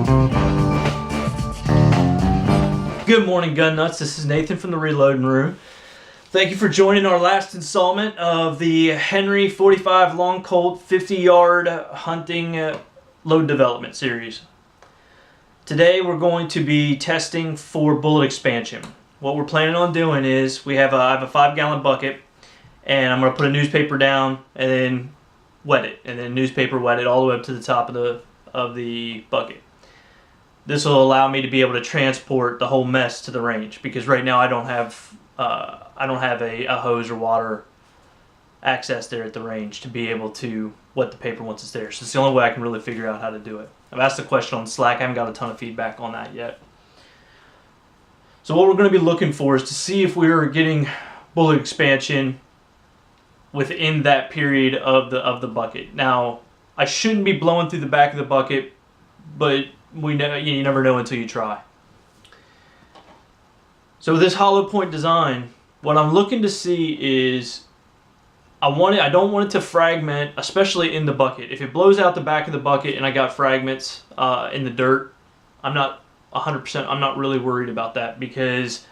Good morning, gun nuts. This is Nathan from the Reloading Room. Thank you for joining our last installment of the Henry 45 Long Colt 50-yard hunting load development series. Today we're going to be testing for bullet expansion. What we're planning on doing is I have a 5-gallon bucket, and I'm going to put a newspaper down and then wet it, and then newspaper wet it all the way up to the top of the bucket. This will allow me to be able to transport the whole mess to the range, because right now I don't have a hose or water access there at the range to be able to wet the paper once it's there. So it's the only way I can really figure out how to do it. I've asked a question on Slack. I haven't got a ton of feedback on that yet. So what we're going to be looking for is to see if we're getting bullet expansion within that period of the bucket. Now, I shouldn't be blowing through the back of the bucket, but you never know until you try. So with this hollow point design, what I'm looking to see is I don't want it to fragment, especially in the bucket. If it blows out the back of the bucket and I got fragments in the dirt, I'm not 100%. I'm not really worried about that, because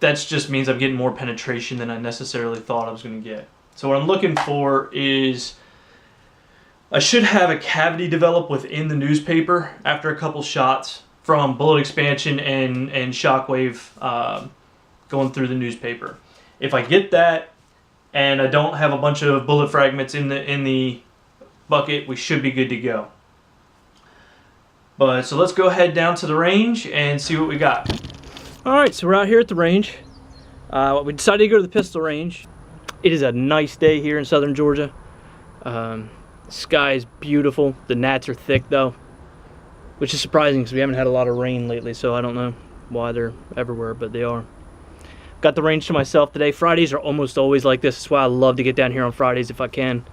that just means I'm getting more penetration than I necessarily thought I was going to get. So what I'm looking for is I should have a cavity develop within the newspaper after a couple shots from bullet expansion and shockwave going through the newspaper. If I get that and I don't have a bunch of bullet fragments in the bucket, we should be good to go. But so let's go ahead down to the range and see what we got. Alright, so we're out here at the range. We decided to go to the pistol range. It is a nice day here in southern Georgia. The sky is beautiful. The gnats are thick though, which is surprising because we haven't had a lot of rain lately, so I don't know why they're everywhere, but they are. Got the range to myself today. Fridays are almost always like this. That's why I love to get down here on Fridays if I can.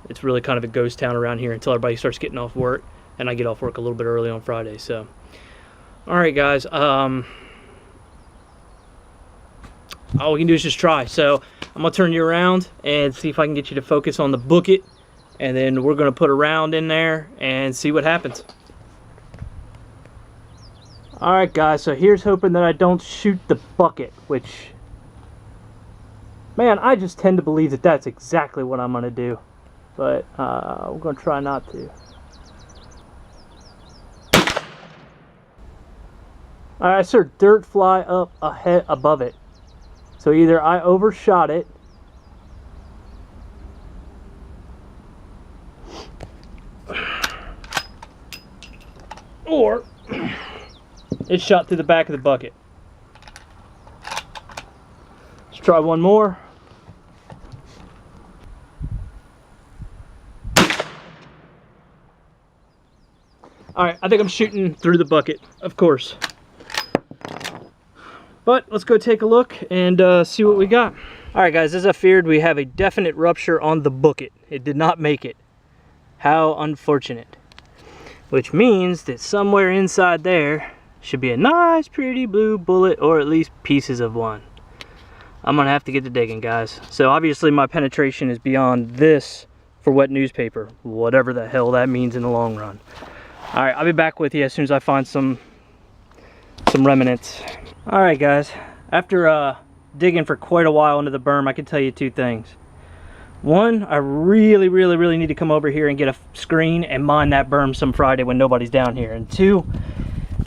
It's really kind of a ghost town around here until everybody starts getting off work, and I get off work a little bit early on Friday. So, all right, guys. All we can do is just try. So I'm gonna turn you around and see if I can get you to focus on the bucket, and then we're gonna put a round in there and see what happens. All right, guys, so here's hoping that I don't shoot the bucket, which, man, I just tend to believe that that's exactly what I'm gonna do, but we're gonna try not to. All right, I saw dirt fly up ahead above it. So either I overshot it, or it shot through the back of the bucket. Let's try one more. Alright, I think I'm shooting through the bucket, of course. But let's go take a look and see what we got. Alright guys, as I feared, we have a definite rupture on the bucket. It did not make it. How unfortunate. Which means that somewhere inside there should be a nice pretty blue bullet, or at least pieces of one. I'm gonna have to get to digging, guys. So obviously my penetration is beyond this for wet newspaper, whatever the hell that means in the long run. Alright, I'll be back with you as soon as I find some remnants. Alright guys, after digging for quite a while into the berm, I can tell you two things. One, I really need to come over here and get a screen and mine that berm some Friday when nobody's down here. And two,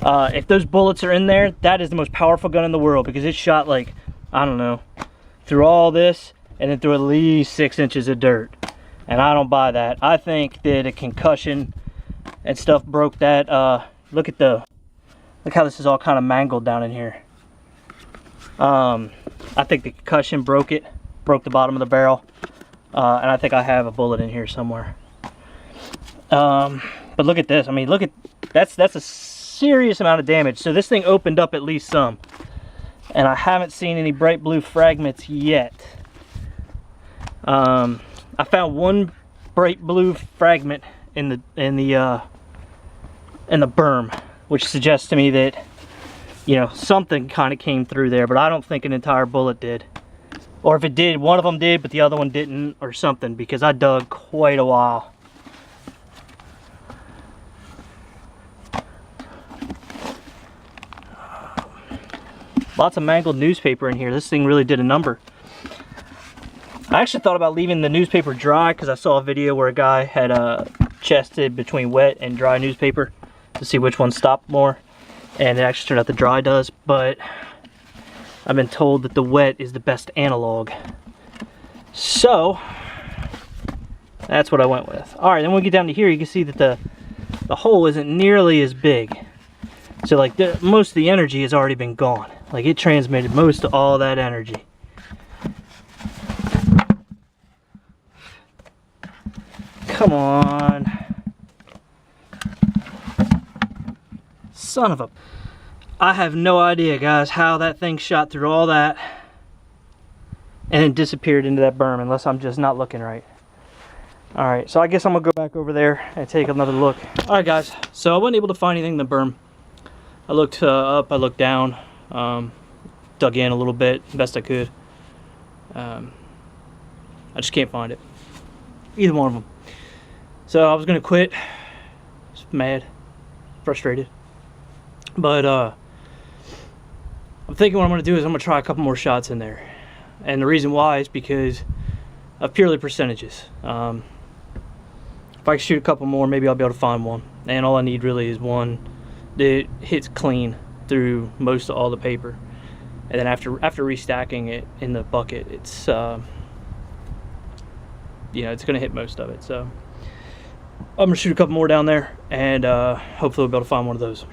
if those bullets are in there, that is the most powerful gun in the world, because it shot like, I don't know, through all this and then through at least 6 inches of dirt. And I don't buy that. I think that a concussion and stuff broke that. Look how this is all kind of mangled down in here. I think the concussion broke the bottom of the barrel, and I think I have a bullet in here somewhere. But look at this. I mean, that's a serious amount of damage. So this thing opened up at least some, and I haven't seen any bright blue fragments yet. I found one bright blue fragment in the berm, which suggests to me that, you know, something kind of came through there, but I don't think an entire bullet did. Or if it did, one of them did, but the other one didn't, or something, because I dug quite a while. Lots of mangled newspaper in here. This thing really did a number. I actually thought about leaving the newspaper dry because I saw a video where a guy had chested between wet and dry newspaper to see which one stopped more, and it actually turned out the dry does, but I've been told that the wet is the best analog. So that's what I went with. All right, then when we get down to here, you can see that the hole isn't nearly as big. So like most of the energy has already been gone. Like it transmitted most of all that energy. Come on. Son of a... I have no idea, guys, how that thing shot through all that and then disappeared into that berm, unless I'm just not looking right. Alright, so I guess I'm going to go back over there and take another look. Alright guys, so I wasn't able to find anything in the berm. I looked up, I looked down, dug in a little bit, best I could. I just can't find it. Either one of them. So I was going to quit. Just mad, frustrated. But I'm thinking what I'm going to do is I'm going to try a couple more shots in there. And the reason why is because of purely percentages. If I can shoot a couple more, maybe I'll be able to find one. And all I need really is one that hits clean through most of all the paper. And then after restacking it in the bucket, it's it's going to hit most of it. So I'm going to shoot a couple more down there, and hopefully we'll be able to find one of those.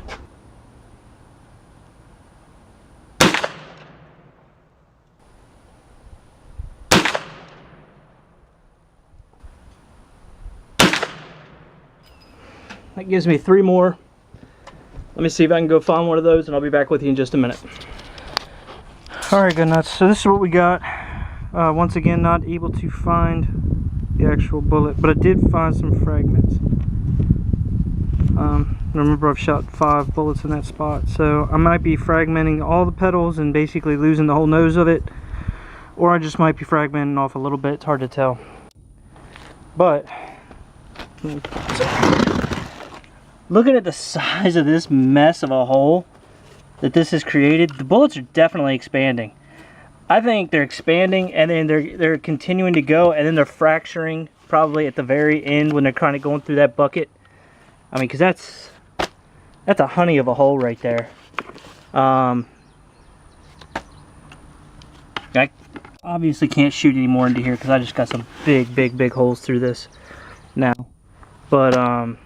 That gives me 3 more. Let me see if I can go find one of those, and I'll be back with you in just a minute. Alright, good nuts. So this is what we got. Once again, not able to find the actual bullet, but I did find some fragments. Remember, I've shot 5 bullets in that spot, so I might be fragmenting all the petals and basically losing the whole nose of it, or I just might be fragmenting off a little bit. It's hard to tell. But looking at the size of this mess of a hole that this has created, the bullets are definitely expanding. I think they're expanding, and then they're continuing to go, and then they're fracturing probably at the very end when they're kind of going through that bucket. I mean, because that's a honey of a hole right there. I obviously can't shoot any more into here because I just got some big holes through this now. But I'm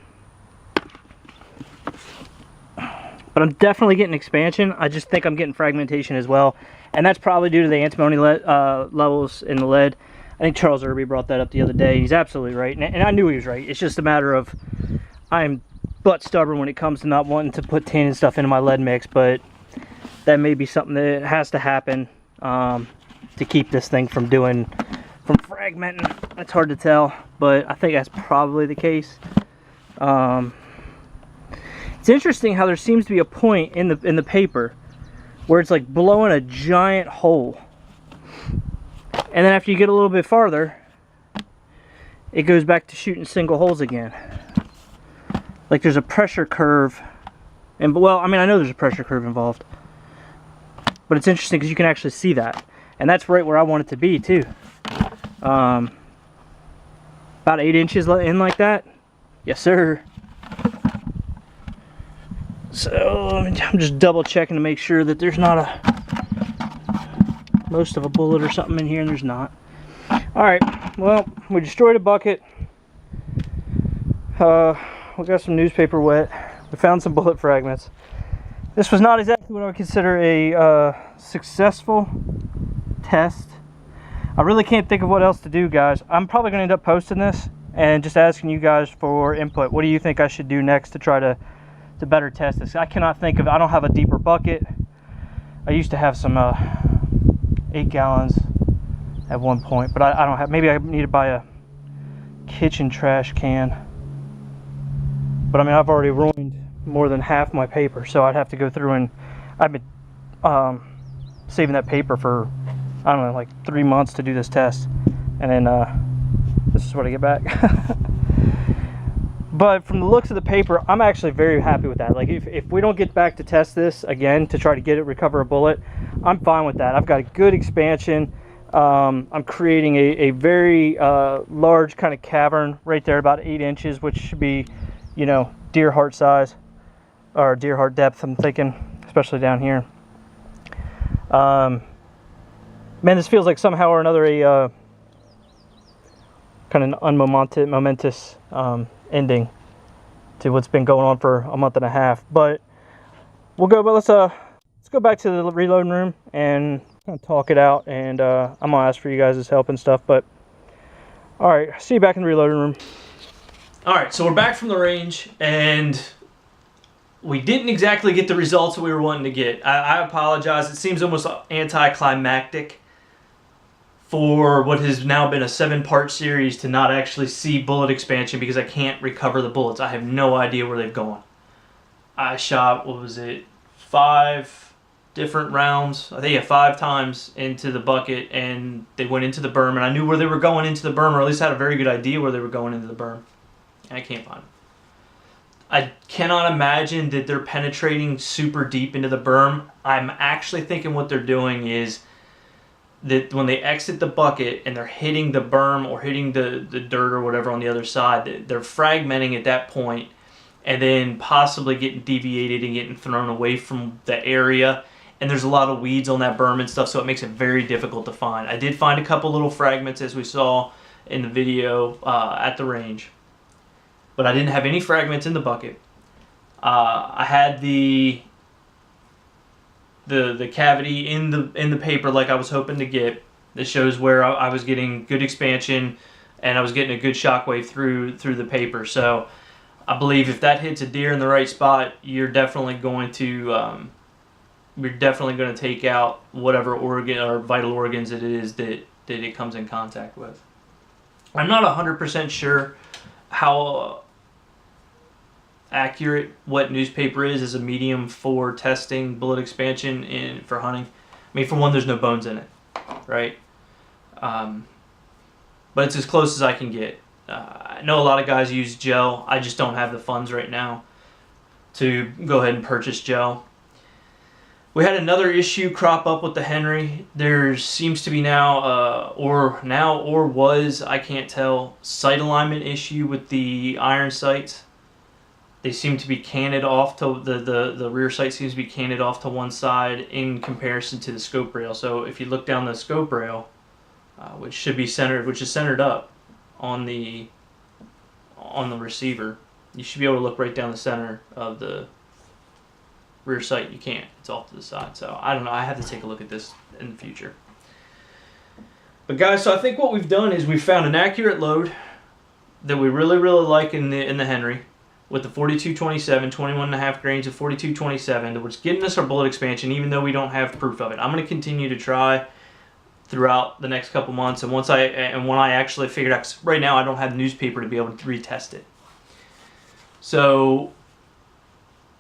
definitely getting expansion. I just think I'm getting fragmentation as well. And that's probably due to the antimony levels in the lead. I think Charles Irby brought that up the other day. He's absolutely right. And I knew he was right. It's just a matter of I'm butt stubborn when it comes to not wanting to put tin and stuff into my lead mix. But that may be something that has to happen to keep this thing from fragmenting. It's hard to tell. But I think that's probably the case. It's interesting how there seems to be a point in the paper where it's like blowing a giant hole, and then after you get a little bit farther, it goes back to shooting single holes again. Like there's a pressure curve, and well, I mean, I know there's a pressure curve involved, but it's interesting because you can actually see that, and that's right where I want it to be too. About 8 inches in like that. Yes, sir. So I'm just double checking to make sure that there's not most of a bullet or something in here, and there's not. Alright, well, we destroyed a bucket. We got some newspaper wet. We found some bullet fragments. This was not exactly what I would consider a successful test. I really can't think of what else to do, guys. I'm probably going to end up posting this and just asking you guys for input. What do you think I should do next to try to better test this? I cannot think of, I don't have a deeper bucket. I used to have some 8 gallons at one point, but I don't have, maybe I need to buy a kitchen trash can. But I mean, I've already ruined more than half my paper, so I'd have to go through, and I've been saving that paper for, I don't know, like 3 months to do this test, and then this is what I get back. But from the looks of the paper, I'm actually very happy with that. Like if we don't get back to test this again to try to recover a bullet, I'm fine with that. I've got a good expansion. I'm creating a very large kind of cavern right there, about 8 inches, which should be, you know, deer heart size, or deer heart depth, I'm thinking, especially down here. Man, this feels like somehow or another a kind of momentous ending to what's been going on for a month and a half. But we'll go. But let's go back to the reloading room and kind of talk it out. And I'm gonna ask for you guys' help and stuff. But all right, see you back in the reloading room. All right, so we're back from the range, and we didn't exactly get the results we were wanting to get. I apologize. It seems almost anticlimactic for what has now been a 7-part series to not actually see bullet expansion because I can't recover the bullets. I have no idea where they've gone. I shot, what was it, 5 different rounds, I think, yeah, 5 times into the bucket, and they went into the berm, and I knew where they were going into the berm, or at least had a very good idea where they were going into the berm. And I can't find them. I cannot imagine that they're penetrating super deep into the berm. I'm actually thinking what they're doing is that when they exit the bucket and they're hitting the berm or hitting the dirt or whatever on the other side, they're fragmenting at that point and then possibly getting deviated and getting thrown away from the area. And there's a lot of weeds on that berm and stuff, so it makes it very difficult to find. I did find a couple little fragments, as we saw in the video at the range, but I didn't have any fragments in the bucket. I had the cavity in the paper like I was hoping to get. This shows where I was getting good expansion and I was getting a good shockwave through the paper. So I believe if that hits a deer in the right spot, you're definitely going to take out whatever organ or vital organs it is that it comes in contact with. I'm not 100% sure how accurate wet newspaper is as a medium for testing bullet expansion for hunting. I mean, for one, there's no bones in it, right? But it's as close as I can get. I know a lot of guys use gel. I just don't have the funds right now to go ahead and purchase gel. We had another issue crop up with the Henry. There seems to be now, or was, I can't tell, sight alignment issue with the iron sights. They seem to be canted off to the rear sight seems to be canted off to one side in comparison to the scope rail. So if you look down the scope rail, which is centered up on the receiver, you should be able to look right down the center of the rear sight. You can't. It's off to the side. So I don't know. I have to take a look at this in the future. But guys, so I think what we've done is we've found an accurate load that we really like in the Henry, with the 4227, 21.5 grains of 4227, which is getting us our bullet expansion, even though we don't have proof of it. I'm going to continue to try throughout the next couple months, and when I actually figured out, 'cause right now I don't have newspaper to be able to retest it. So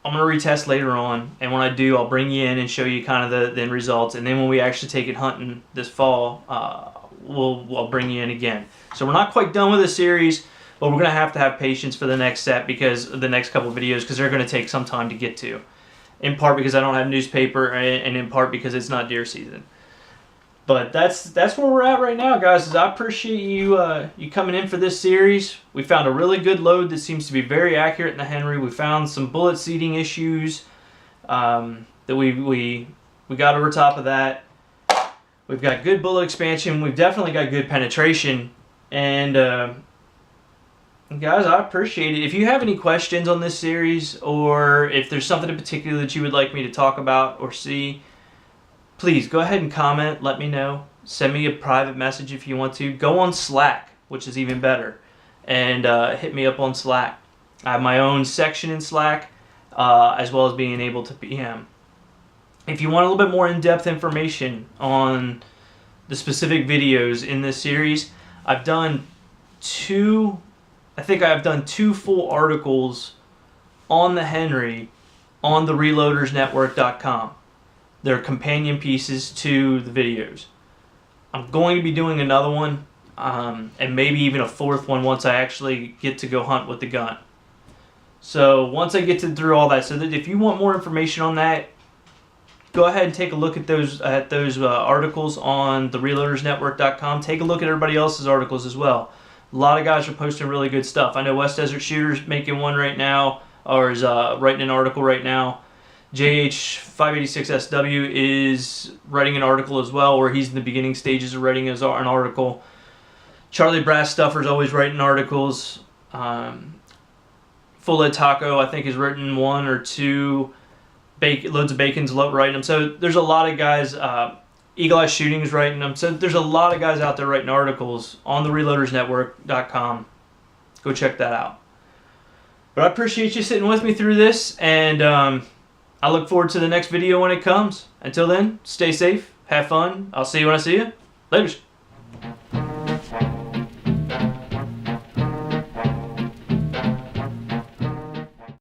I'm going to retest later on, and when I do, I'll bring you in and show you kind of the end results, and then when we actually take it hunting this fall, I'll bring you in again. So we're not quite done with the series, but we're going to have patience for the next set, because the next couple of videos, because they're going to take some time to get to. In part because I don't have newspaper, and in part because it's not deer season. But that's where we're at right now, guys. I appreciate you coming in for this series. We found a really good load that seems to be very accurate in the Henry. We found some bullet seating issues that we got over top of that. We've got good bullet expansion. We've definitely got good penetration. And guys, I appreciate it. If you have any questions on this series, or if there's something in particular that you would like me to talk about or see, please go ahead and comment. Let me know. Send me a private message if you want to. Go on Slack, which is even better, and hit me up on Slack. I have my own section in Slack, as well as being able to PM. If you want a little bit more in-depth information on the specific videos in this series, I've done two full articles on the Henry on the reloadersnetwork.com. They're companion pieces to the videos. I'm going to be doing another one, and maybe even a fourth one once I actually get to go hunt with the gun. So once I get through all that, so that if you want more information on that, go ahead and take a look at those articles on the reloadersnetwork.com. Take a look at everybody else's articles as well. A lot of guys are posting really good stuff. I know West Desert Shooter's making one right now, or is writing an article right now. JH586SW is writing an article as well, or he's in the beginning stages of writing an article. Charlie Brass Stuffer's always writing articles. Full Lead Taco, I think, has written one or two. Loads of Bacon's writing them. So there's a lot of guys. Eagle Eye Shooting's writing them. So there's a lot of guys out there writing articles on the reloadersnetwork.com. Go check that out. But I appreciate you sitting with me through this, and I look forward to the next video when it comes. Until then, stay safe, have fun. I'll see you when I see you. Later.